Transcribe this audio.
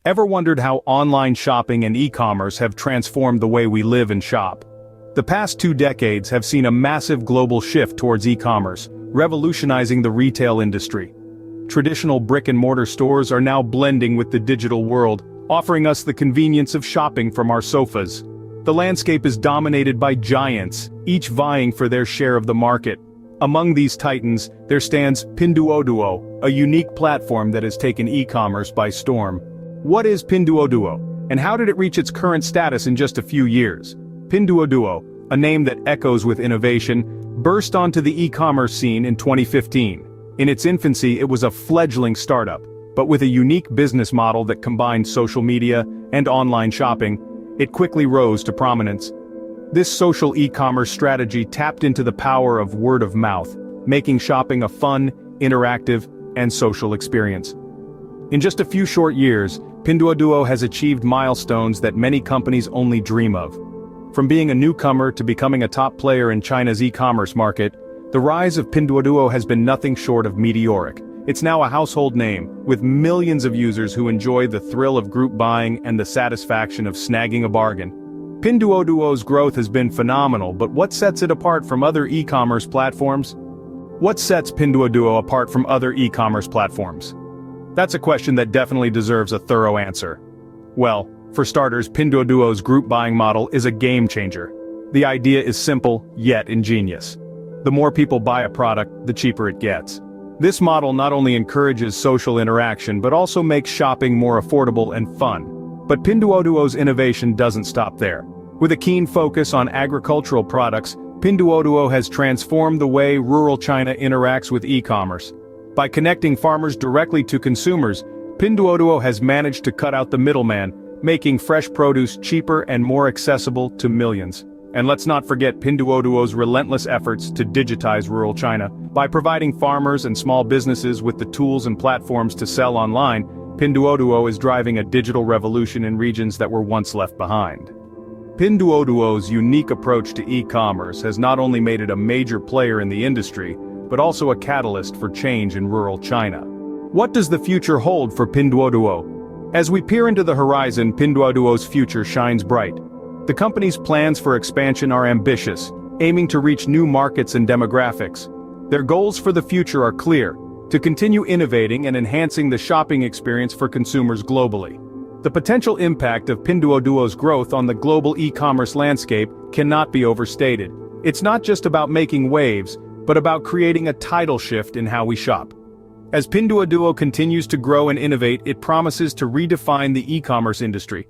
Ever wondered how online shopping and e-commerce have transformed the way we live and shop? The past 2 decades have seen a massive global shift towards e-commerce, revolutionizing the retail industry. Traditional brick-and-mortar stores are now blending with the digital world, offering us the convenience of shopping from our sofas. The landscape is dominated by giants, each vying for their share of the market. Among these titans, there stands Pinduoduo, a unique platform that has taken e-commerce by storm. What is Pinduoduo, and how did it reach its current status in just a few years? Pinduoduo, a name that echoes with innovation, burst onto the e-commerce scene in 2015. In its infancy, it was a fledgling startup, but with a unique business model that combined social media and online shopping, it quickly rose to prominence. This social e-commerce strategy tapped into the power of word of mouth, making shopping a fun, interactive, and social experience. In just a few short years, Pinduoduo has achieved milestones that many companies only dream of. From being a newcomer to becoming a top player in China's e-commerce market, the rise of Pinduoduo has been nothing short of meteoric. It's now a household name, with millions of users who enjoy the thrill of group buying and the satisfaction of snagging a bargain. Pinduoduo's growth has been phenomenal, but what sets it apart from other e-commerce platforms? What sets Pinduoduo apart from other e-commerce platforms? That's a question that definitely deserves a thorough answer. Well, for starters, Pinduoduo's group buying model is a game changer. The idea is simple, yet ingenious. The more people buy a product, the cheaper it gets. This model not only encourages social interaction but also makes shopping more affordable and fun. But Pinduoduo's innovation doesn't stop there. With a keen focus on agricultural products, Pinduoduo has transformed the way rural China interacts with e-commerce. By connecting farmers directly to consumers, Pinduoduo has managed to cut out the middleman, making fresh produce cheaper and more accessible to millions. And let's not forget Pinduoduo's relentless efforts to digitize rural China. By providing farmers and small businesses with the tools and platforms to sell online, Pinduoduo is driving a digital revolution in regions that were once left behind. Pinduoduo's unique approach to e-commerce has not only made it a major player in the industry, but also a catalyst for change in rural China. What does the future hold for Pinduoduo? As we peer into the horizon, Pinduoduo's future shines bright. The company's plans for expansion are ambitious, aiming to reach new markets and demographics. Their goals for the future are clear: to continue innovating and enhancing the shopping experience for consumers globally. The potential impact of Pinduoduo's growth on the global e-commerce landscape cannot be overstated. It's not just about making waves, but about creating a tidal shift in how we shop. As Pinduoduo continues to grow and innovate, it promises to redefine the e-commerce industry.